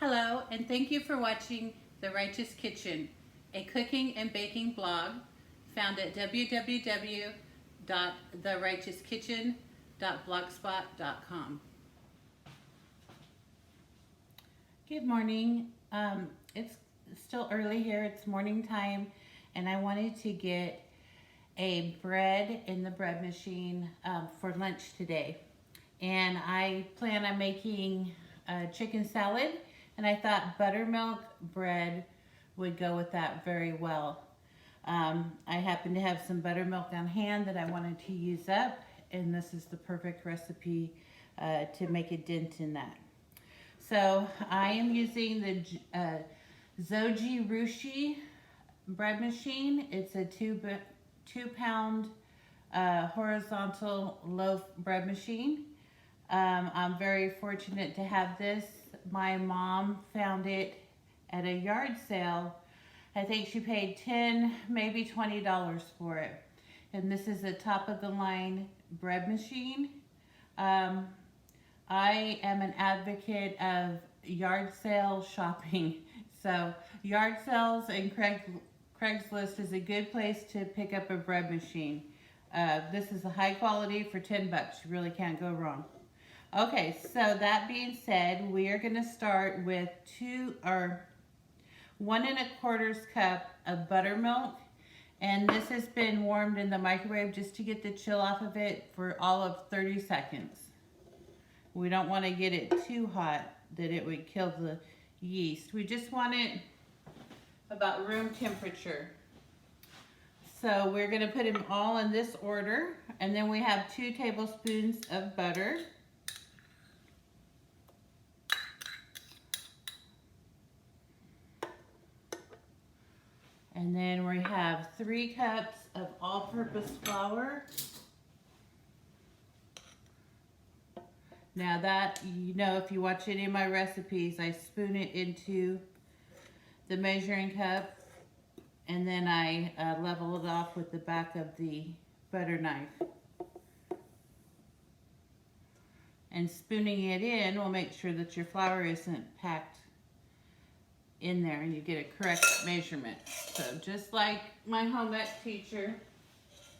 Hello, and thank you for watching The Righteous Kitchen, a cooking and baking blog found at www.therighteouskitchen.blogspot.com. Good morning. It's still early here. It's morning time, and I wanted to get a bread in the bread machine for lunch today. And I plan on making a chicken salad, and I thought buttermilk bread would go with that very well. I happen to have some buttermilk on hand that I wanted to use up, and this is the perfect recipe to make a dent in that. So I am using the Zoji Rushi bread machine. It's a two pound horizontal loaf bread machine. I'm very fortunate to have this. My mom found it at a yard sale. I think she paid $10, maybe $20 for it. And this is a top of the line bread machine. I am an advocate of yard sale shopping. So yard sales and Craigslist is a good place to pick up a bread machine. This is a high quality for 10 bucks. You really can't go wrong. Okay, so that being said, we are going to start with 1 1/4 cup of buttermilk, and this has been warmed in the microwave just to get the chill off of it for all of 30 seconds. We don't want to get it too hot that it would kill the yeast. We just want it about room temperature. So we're going to put them all in this order, and then we have 2 tablespoons of butter. And then we have 3 cups of all-purpose flour. Now that, you know, if you watch any of my recipes, I spoon it into the measuring cup, and then I level it off with the back of the butter knife. And spooning it in will make sure that your flour isn't packed in there and you get a correct measurement. So just like my home ec teacher,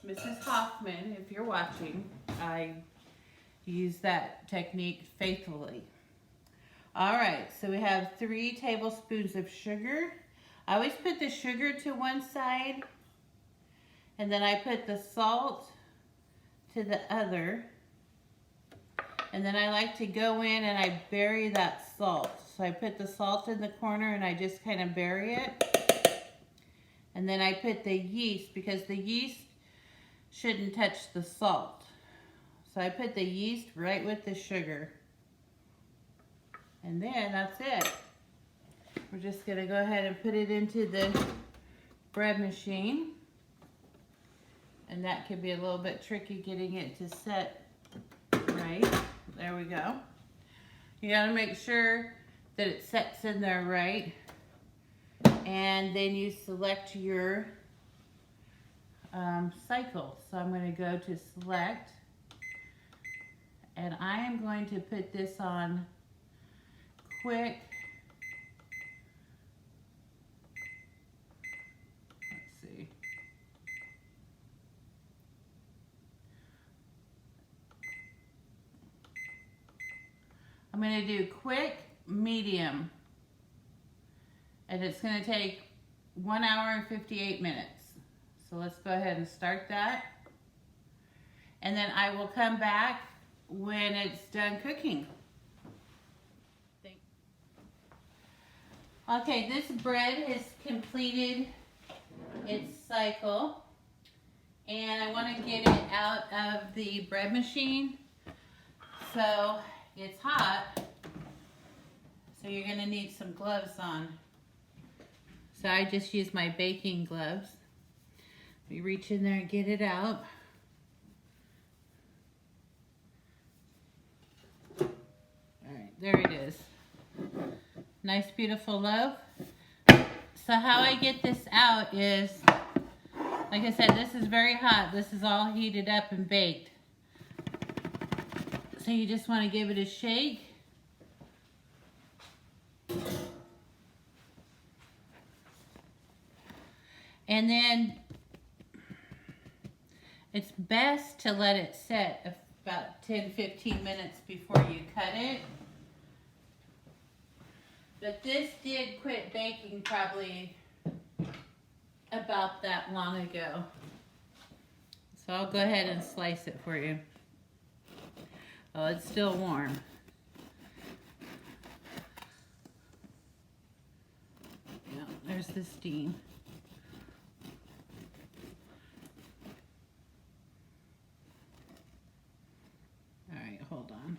Mrs. Hoffman, if you're watching, I use that technique faithfully. All right, so we have 3 tablespoons of sugar. I always put the sugar to one side, and then I put the salt to the other. And then I like to go in and I bury that salt. So I put the salt in the corner and I just kind of bury it. And then I put the yeast, because the yeast shouldn't touch the salt. So I put the yeast right with the sugar. And then that's it. We're just gonna go ahead and put it into the bread machine. And that could be a little bit tricky getting it to set right. There we go. You gotta make sure that it sets in there right. And then you select your cycle. So I'm gonna go to select. And I am going to put this on quick. Let's see. I'm going to do quick, medium, and it's going to take 1 hour and 58 minutes. So let's go ahead and start that. And then I will come back when it's done cooking. Okay, this bread has completed its cycle, and I want to get it out of the bread machine. So it's hot, so you're going to need some gloves on. So I just use my baking gloves. You reach in there and get it out. All right, there it is. Nice, beautiful loaf. So how I get this out is, like I said, this is very hot. This is all heated up and baked. So you just want to give it a shake. And then it's best to let it set about 10-15 minutes before you cut it. But this did quit baking probably about that long ago. So I'll go ahead and slice it for you. Oh, it's still warm. Yeah, there's the steam. All right, hold on.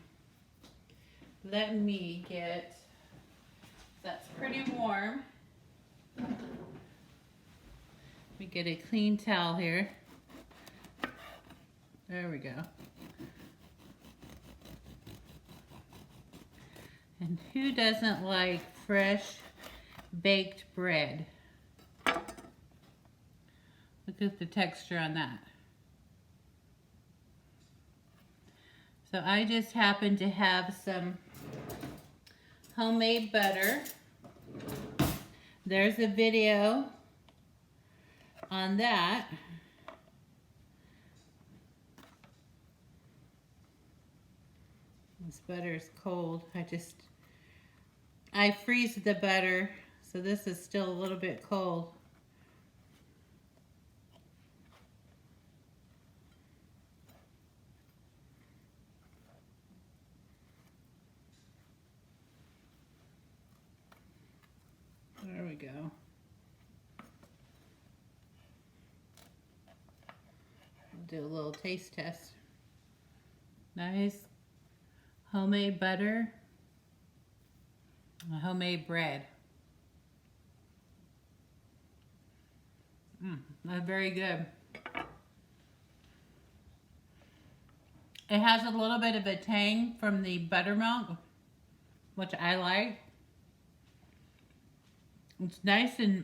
Let me get, that's pretty warm. Let me get a clean towel here. There we go. And who doesn't like fresh baked bread? Look at the texture on that. So I just happen to have some homemade butter. There's a video on that. This butter is cold. I freeze the butter, so this is still a little bit cold. There we go. Do a little taste test. Nice homemade butter, homemade bread. That's very good. It has a little bit of a tang from the buttermilk, which I like. It's nice and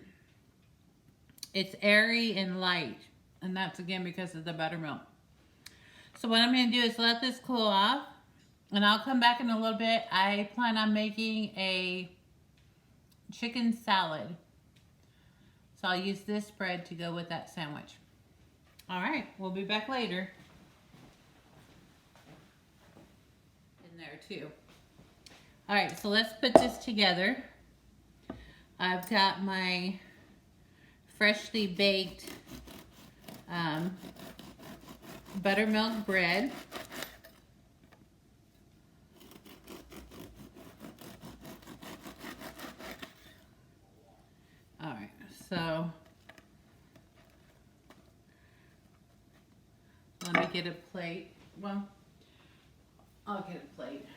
it's airy and light, and that's again because of the buttermilk. So what I'm going to do is let this cool off, and I'll come back in a little bit. I plan on making a chicken salad, so I'll use this bread to go with that sandwich. All right, we'll be back later. In there too. All right, so let's put this together. I've got my freshly baked buttermilk bread. All right, so let me get a plate. Well, I'll get a plate.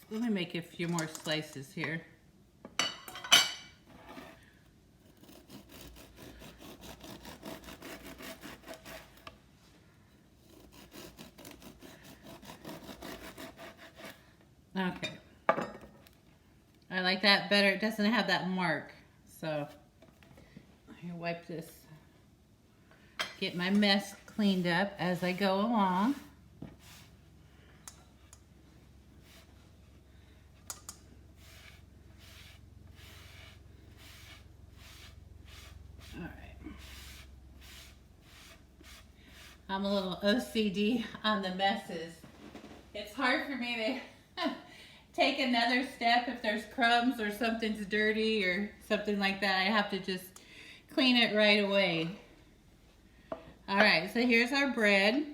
Let me make a few more slices here. Okay. I like that better. It doesn't have that mark. So, I wipe this. Get my mess cleaned up as I go along. I'm a little OCD on the messes. It's hard for me to take another step if there's crumbs or something's dirty or something like that. I have to just clean it right away. All right, so here's our bread.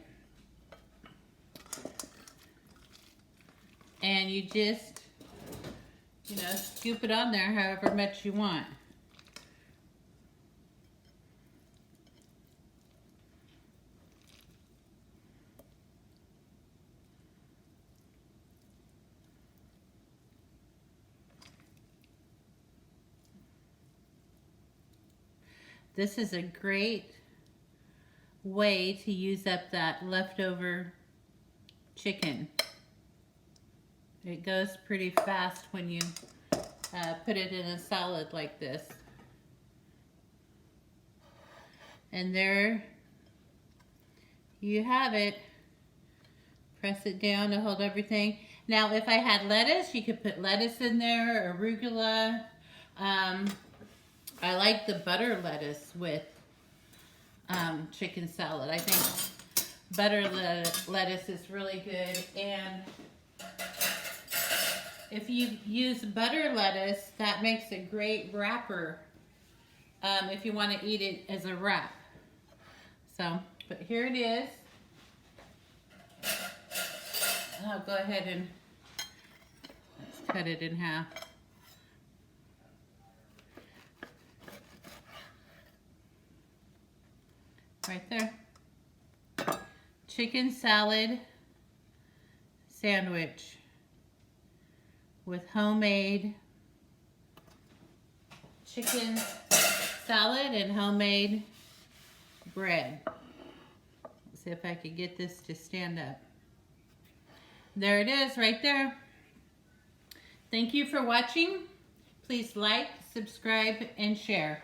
And you just, scoop it on there however much you want. This is a great way to use up that leftover chicken. It goes pretty fast when you put it in a salad like this. And there you have it. Press it down to hold everything. Now, if I had lettuce, you could put lettuce in there, arugula. I like the butter lettuce with chicken salad. I think butter lettuce is really good. And if you use butter lettuce, that makes a great wrapper if you want to eat it as a wrap. So, but here it is. I'll go ahead and let's cut it in half. Right there. Chicken salad sandwich with homemade chicken salad and homemade bread. Let's see if I can get this to stand up. There it is right there. Thank you for watching. Please like, subscribe, and share.